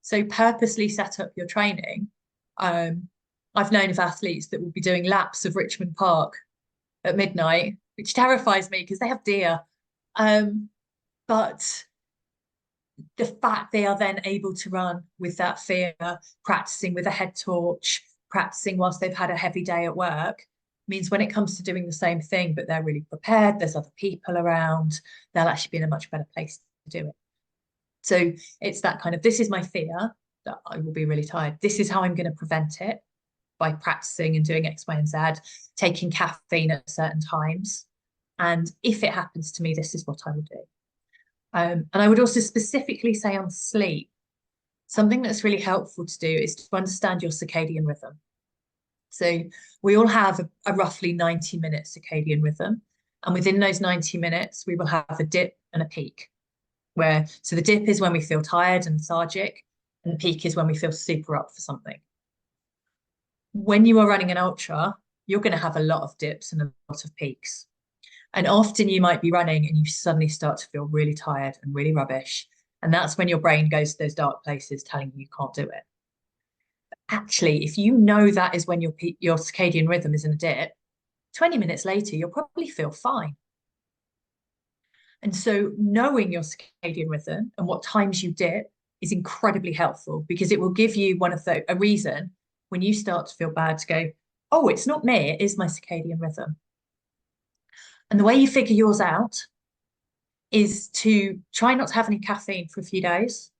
So purposely set up your training. I've known of athletes that will be doing laps of Richmond Park at midnight, which terrifies me because they have deer. But the fact they are then able to run with that fear, practicing with a head torch, practicing whilst they've had a heavy day at work, means when it comes to doing the same thing, but they're really prepared, there's other people around, they'll actually be in a much better place to do it. So it's that kind of, this is my fear that I will be really tired. This is how I'm going to prevent it, by practicing and doing X, Y, and Z, taking caffeine at certain times. And if it happens to me, this is what I will do. And I would also specifically say on sleep, something that's really helpful to do is to understand your circadian rhythm. So we all have a roughly 90-minute circadian rhythm. And within those 90 minutes, we will have a dip and a peak. So the dip is when we feel tired and lethargic, and the peak is when we feel super up for something. When you are running an ultra, you're going to have a lot of dips and a lot of peaks. And often you might be running and you suddenly start to feel really tired and really rubbish. And that's when your brain goes to those dark places telling you can't do it. But actually, if you know that is when your circadian rhythm is in a dip, 20 minutes later, you'll probably feel fine. And so knowing your circadian rhythm and what times you dip is incredibly helpful, because it will give you a reason when you start to feel bad to go, oh, it's not me, it is my circadian rhythm. And the way you figure yours out is to try not to have any caffeine for a few days.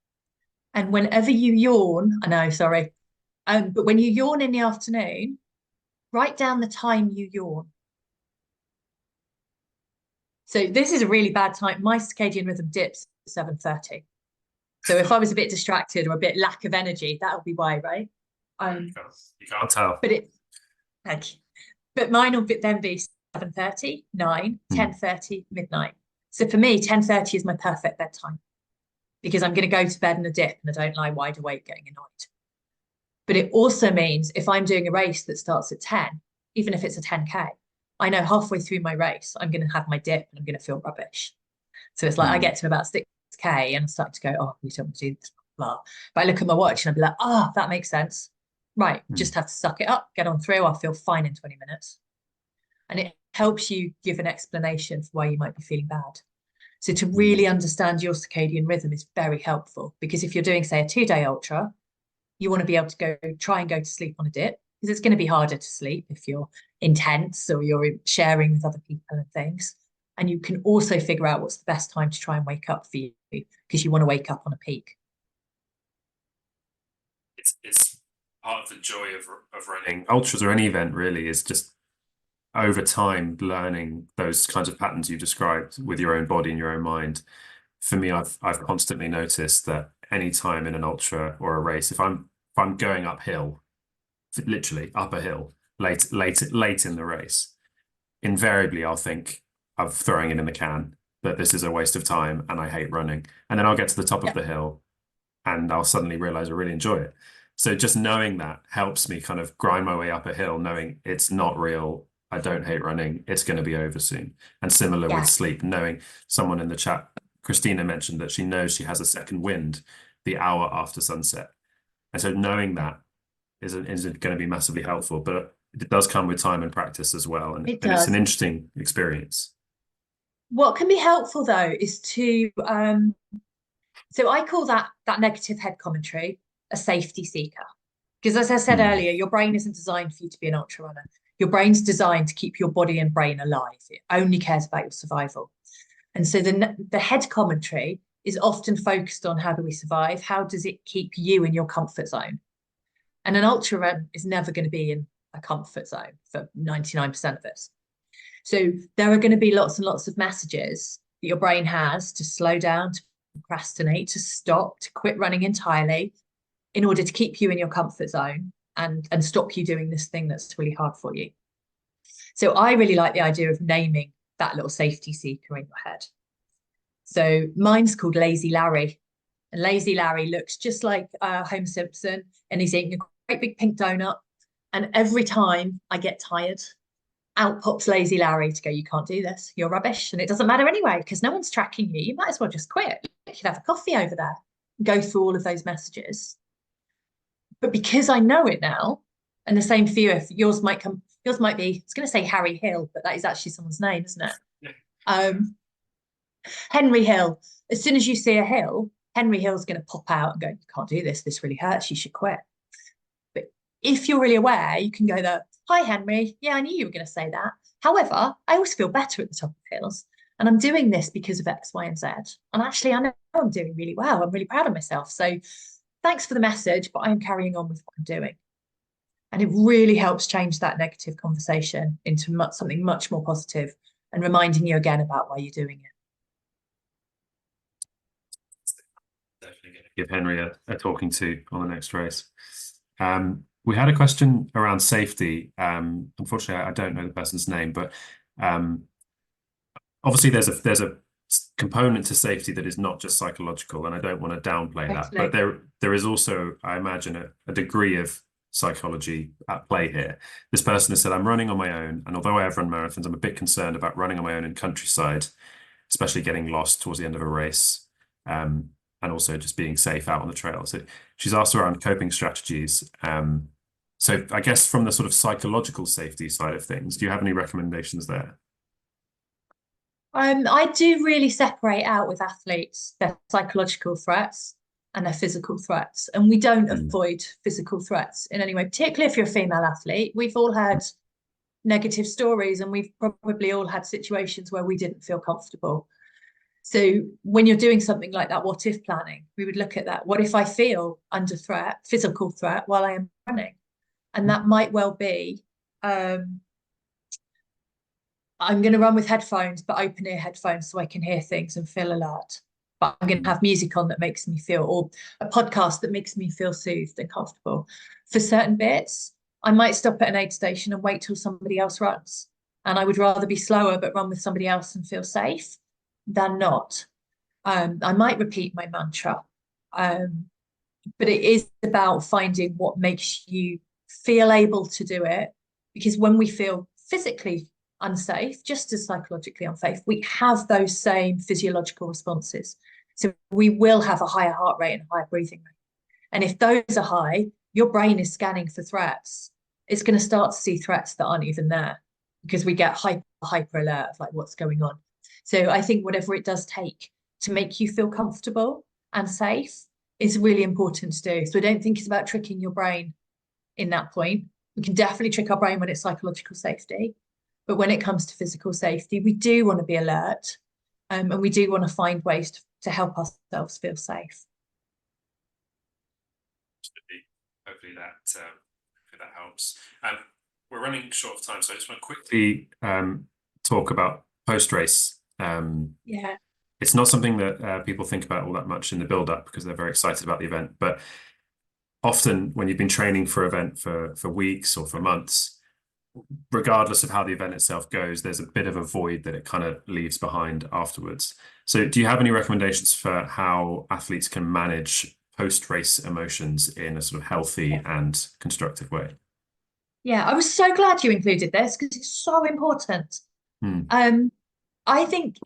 And whenever you yawn, I know, sorry, but when you yawn in the afternoon, write down the time you yawn. So this is a really bad time. My circadian rhythm dips at 7:30. So if I was a bit distracted or a bit lack of energy, that would be why, right? You can't tell. But it, thank you. But mine will then be 7:30, 9, 10:30, midnight. So for me, 10:30 is my perfect bedtime, because I'm going to go to bed in a dip and I don't lie wide awake getting annoyed. But it also means if I'm doing a race that starts at 10, even if it's a 10K, I know halfway through my race, I'm going to have my dip and I'm going to feel rubbish. So it's like I get to about 6K and I'm starting to go, oh, you don't want to do this, blah. But I look at my watch and I'll be like, oh, that makes sense. Right, just have to suck it up, get on through. I'll feel fine in 20 minutes. And it helps you give an explanation for why you might be feeling bad. So to really understand your circadian rhythm is very helpful, because if you're doing, say, a 2-day ultra, you want to be able to try and go to sleep on a dip, because it's going to be harder to sleep if you're intense or you're sharing with other people and things. And you can also figure out what's the best time to try and wake up for you, because you want to wake up on a peak. It's part of the joy of running ultras or any event, really, is just over time learning those kinds of patterns you described with your own body and your own mind. For me, I've constantly noticed that any time in an ultra or a race, if I'm going uphill, literally up a hill, late in the race, invariably I'll think of throwing it in the can, that this is a waste of time and I hate running. And then I'll get to the top of the hill and I'll suddenly realize I really enjoy it. So just knowing that helps me kind of grind my way up a hill, knowing it's not real. I don't hate running. It's going to be over soon. And similar with sleep, knowing someone in the chat, Christina, mentioned that she knows she has a second wind the hour after sunset. And so knowing that isn't going to be massively helpful, but it does come with time and practice as well. And it's an interesting experience. What can be helpful though is to, so I call that negative head commentary a safety seeker. Because as I said earlier, your brain isn't designed for you to be an ultra runner. Your brain's designed to keep your body and brain alive. It only cares about your survival. And so the head commentary is often focused on how do we survive? How does it keep you in your comfort zone? And an ultra run is never going to be in a comfort zone for 99% of us. So there are going to be lots and lots of messages that your brain has to slow down, to procrastinate, to stop, to quit running entirely, in order to keep you in your comfort zone and stop you doing this thing that's really hard for you. So I really like the idea of naming that little safety seeker in your head. So mine's called Lazy Larry. And Lazy Larry looks just like Homer Simpson, and he's eating a great big pink donut. And every time I get tired, out pops Lazy Larry to go, you can't do this, you're rubbish. And it doesn't matter anyway, because no one's tracking you. You might as well just quit. You could have a coffee over there, go through all of those messages. But because I know it now, and the same for you, if yours might be, I was going to say Harry Hill, but that is actually someone's name, isn't it? Yeah. Henry Hill. As soon as you see a hill, Henry Hill's going to pop out and go, you can't do this, this really hurts, you should quit. But if you're really aware, you can go there, hi Henry, yeah, I knew you were going to say that. However, I always feel better at the top of hills, and I'm doing this because of X, Y, and Z. And actually, I know I'm doing really well. I'm really proud of myself. So thanks for the message, but I am carrying on with what I'm doing. And it really helps change that negative conversation into something much more positive and reminding you again about why you're doing it. Definitely going to give Henry a talking to on the next race. We had a question around safety. Unfortunately, I don't know the person's name, but obviously there's a component to safety that is not just psychological, and I don't want to downplay that. But there is also, I imagine, a degree of psychology at play here. This person has said, I'm running on my own, and although I have run marathons, I'm a bit concerned about running on my own in countryside, especially getting lost towards the end of a race, and also just being safe out on the trail. So she's asked around coping strategies. So I guess from the sort of psychological safety side of things, do you have any recommendations there? I do really separate out with athletes their psychological threats and their physical threats. And we don't Mm. avoid physical threats in any way, particularly if you're a female athlete. We've all had negative stories and we've probably all had situations where we didn't feel comfortable. So when you're doing something like that, what if planning, we would look at that. What if I feel under threat, physical threat, while I am running? And that might well be I'm going to run with headphones, but open ear headphones so I can hear things and feel alert. But I'm going to have music on that makes me feel, or a podcast that makes me feel soothed and comfortable. For certain bits, I might stop at an aid station and wait till somebody else runs. And I would rather be slower but run with somebody else and feel safe than not. I might repeat my mantra, but it is about finding what makes you feel able to do it. Because when we feel physically unsafe, just as psychologically unsafe, we have those same physiological responses. So we will have a higher heart rate and a higher breathing rate. And if those are high, your brain is scanning for threats. It's going to start to see threats that aren't even there because we get hyper alert of like what's going on. So I think whatever it does take to make you feel comfortable and safe is really important to do. So I don't think it's about tricking your brain in that point. We can definitely trick our brain when it's psychological safety. But when it comes to physical safety, we do want to be alert, and we do want to find ways to help ourselves feel safe. Hopefully that helps. We're running short of time, so I just want to quickly talk about post-race. Yeah. It's not something that people think about all that much in the build-up because they're very excited about the event. But often when you've been training for an event for weeks or for months, regardless of how the event itself goes, there's a bit of a void that it kind of leaves behind afterwards. So do you have any recommendations for how athletes can manage post-race emotions in a sort of healthy and constructive way? Yeah, I was so glad you included this because it's so important. Hmm. I think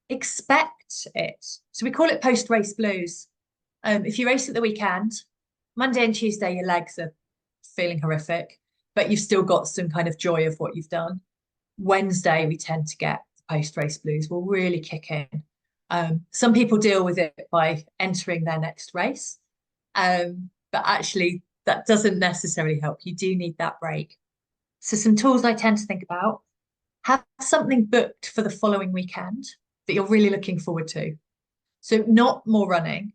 expect it. So we call it post-race blues. If you race at the weekend, Monday and Tuesday, your legs are feeling horrific, but you've still got some kind of joy of what you've done. Wednesday, we tend to get post-race blues will really kick in. Some people deal with it by entering their next race, but actually that doesn't necessarily help. You do need that break. So some tools I tend to think about, have something booked for the following weekend that you're really looking forward to. So not more running,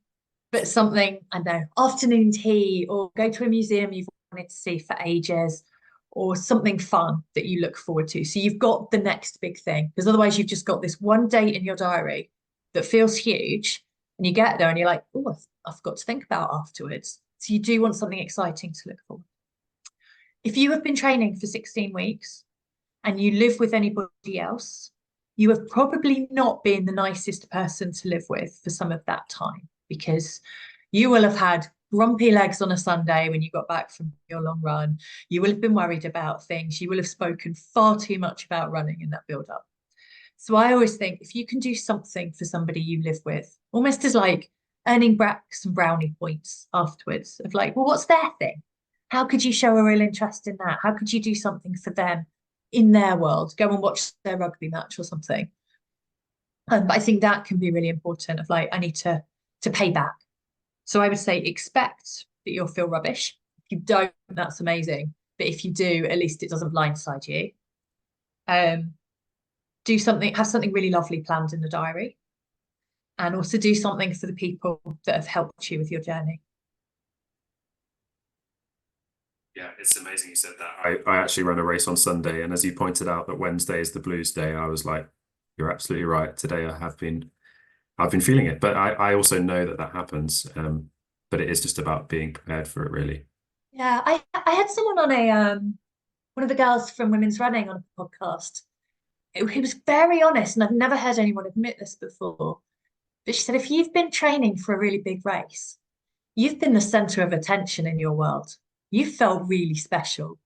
but something, I know, afternoon tea or go to a museum you've wanted to see for ages or something fun that you look forward to. So you've got the next big thing because otherwise you've just got this one date in your diary that feels huge and you get there and you're like, oh, I've got to think about afterwards. So you do want something exciting to look forward. If you have been training for 16 weeks and you live with anybody else, you have probably not been the nicest person to live with for some of that time because you will have had grumpy legs on a Sunday when you got back from your long run. You will have been worried about things. You will have spoken far too much about running in that build up. So I always think if you can do something for somebody you live with, almost as like earning back some brownie points afterwards of like, well, what's their thing? How could you show a real interest in that? How could you do something for them in their world? Go and watch their rugby match or something. But I think that can be really important of like, I need to pay back. So I would say expect that you'll feel rubbish. If you don't, that's amazing. But if you do, at least it doesn't blindside you. Do something, have something really lovely planned in the diary. And also do something for the people that have helped you with your journey. Yeah, it's amazing you said that. I actually ran a race on Sunday, and as you pointed out that Wednesday is the blues day, I was like, you're absolutely right. Today I've been feeling it, but I also know that that happens. But it is just about being prepared for it, really. Yeah, I had someone on a one of the girls from Women's Running on a podcast. He was very honest, and I've never heard anyone admit this before. But she said, if you've been training for a really big race, you've been the center of attention in your world. You felt really special.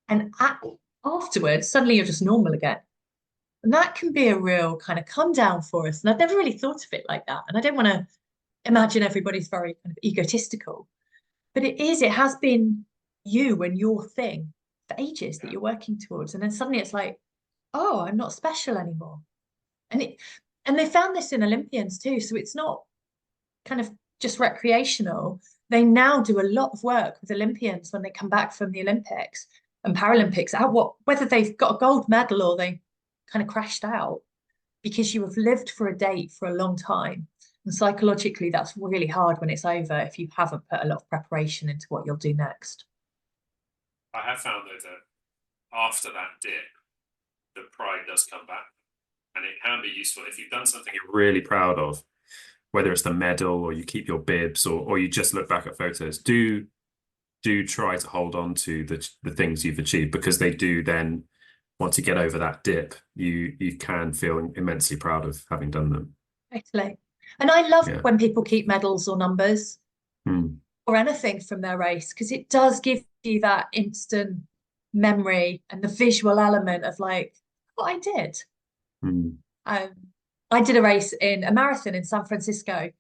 And afterwards, suddenly you're just normal again. And that can be a real kind of come down for us. And I've never really thought of it like that. And I don't want to imagine everybody's very kind of egotistical, but it has been you and your thing for ages that you're working towards. And then suddenly it's like, oh, I'm not special anymore. And they found this in Olympians too. So it's not kind of just recreational. They now do a lot of work with Olympians when they come back from the Olympics and Paralympics, whether they've got a gold medal or they kind of crashed out, because you have lived for a date for a long time. And psychologically, that's really hard when it's over if you haven't put a lot of preparation into what you'll do next. I have found though that after that dip, the pride does come back, and it can be useful if you've done something you're really proud of, whether it's the medal or you keep your bibs or you just look back at photos. Do try to hold on to the things you've achieved, because they do then, once you get over that dip, you can feel immensely proud of having done them. Totally. And I love when people keep medals or numbers or anything from their race, because it does give you that instant memory and the visual element of like, what I did. I did a race in a marathon in San Francisco,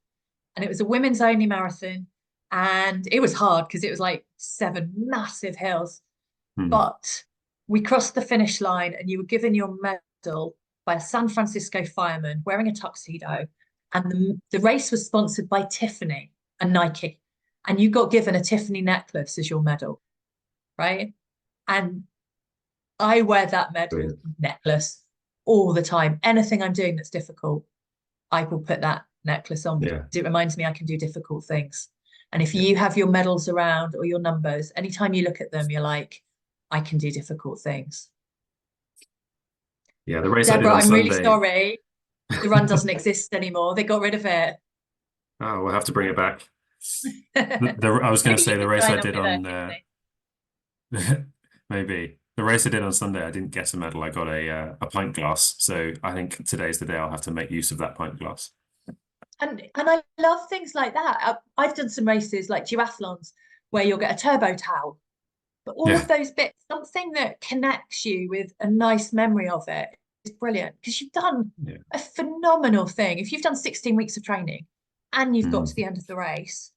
and it was a women's only marathon, and it was hard because it was like 7 massive hills. But we crossed the finish line, and you were given your medal by a San Francisco fireman wearing a tuxedo, and the race was sponsored by Tiffany and Nike, and you got given a Tiffany necklace as your medal, right? And I wear that medal necklace all the time. Anything I'm doing that's difficult, I will put that necklace on, because it reminds me I can do difficult things. And if you have your medals around or your numbers, anytime you look at them, you're like, I can do difficult things. Yeah, the race Deborah, I did on Sunday. I'm really sorry. The run doesn't exist anymore. They got rid of it. Oh, we'll have to bring it back. I was going to say the race I did on maybe the race I did on Sunday, I didn't get a medal. I got a pint glass. So I think today's the day I'll have to make use of that pint glass. And I love things like that. I've done some races like duathlons where you'll get a turbo towel. But all of those bits, something that connects you with a nice memory of it is brilliant, because you've done a phenomenal thing. If you've done 16 weeks of training and you've got to the end of the race,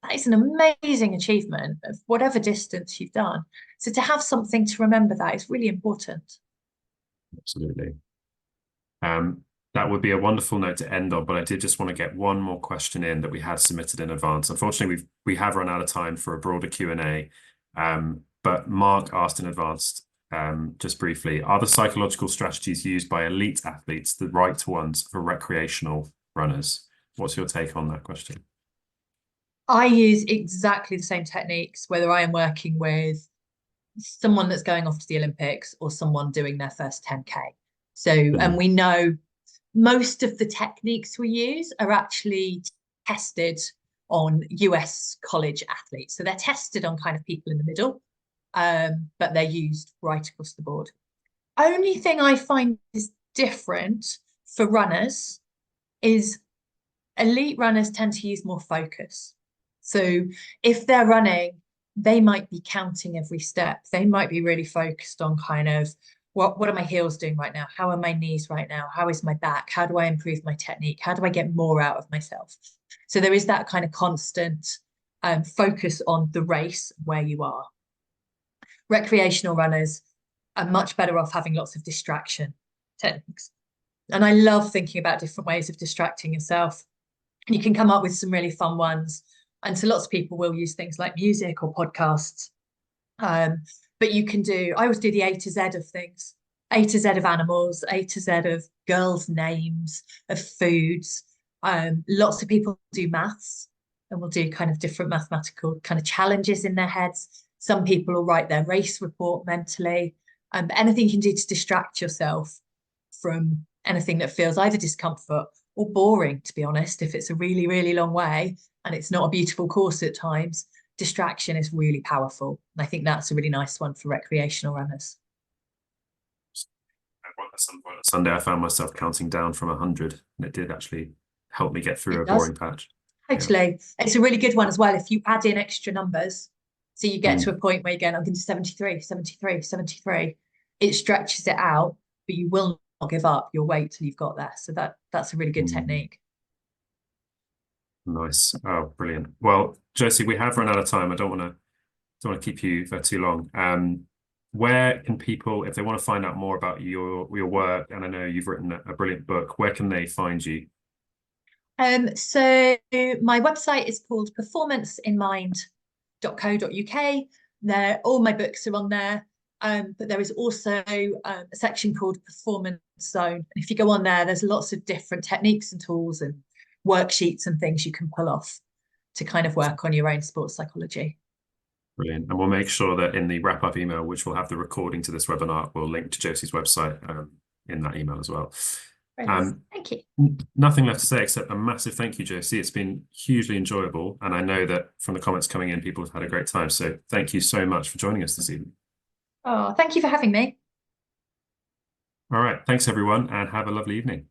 that is an amazing achievement of whatever distance you've done. So to have something to remember that is really important. Absolutely. That would be a wonderful note to end on, but I did just want to get one more question in that we had submitted in advance. Unfortunately, we have run out of time for a broader Q&A, but Mark asked in advance, just briefly, are the psychological strategies used by elite athletes the right ones for recreational runners? What's your take on that question? I use exactly the same techniques, whether I am working with someone that's going off to the Olympics or someone doing their first 10K. So, and we know most of the techniques we use are actually tested on US college athletes. So they're tested on kind of people in the middle, but they're used right across the board. Only thing I find is different for runners is elite runners tend to use more focus. So if they're running, they might be counting every step. They might be really focused on kind of what are my heels doing right now? How are my knees right now? How is my back? How do I improve my technique? How do I get more out of myself? So there is that kind of constant focus on the race where you are. Recreational runners are much better off having lots of distraction techniques. And I love thinking about different ways of distracting yourself. And you can come up with some really fun ones. And so lots of people will use things like music or podcasts. But you can I always do the A to Z of things, A to Z of animals, A to Z of girls' names, of foods. Lots of people do maths and will do kind of different mathematical kind of challenges in their heads. Some people will write their race report mentally. But anything you can do to distract yourself from anything that feels either discomfort or boring, to be honest. If it's a really, really long way and it's not a beautiful course at times, distraction is really powerful. And I think that's a really nice one for recreational runners. At some point on Sunday, I found myself counting down from 100, and it did actually help me get through a boring patch. Totally. It's a really good one as well if you add in extra numbers. So you get to a point where you're going, I'm going to 73, 73, 73. It stretches it out, but you will not give up. You'll wait till you've got there. So that's a really good technique. Nice. Oh, brilliant. Well, Josie, we have run out of time. I don't want to keep you for too long. where can people, if they want to find out more about your work, and I know you've written a brilliant book, where can they find you? So my website is called performanceinmind.co.uk. There, all my books are on there. But there is also a section called Performance Zone. And if you go on there, there's lots of different techniques and tools and worksheets and things you can pull off to kind of work on your own sports psychology. Brilliant. And we'll make sure that in the wrap-up email, which will have the recording to this webinar, we'll link to Josie's website in that email as well. Thank you. Nothing left to say except a massive thank you, Josie. It's been hugely enjoyable. And I know that from the comments coming in, people have had a great time. So thank you so much for joining us this evening. Oh, thank you for having me. All right. Thanks, everyone, and have a lovely evening.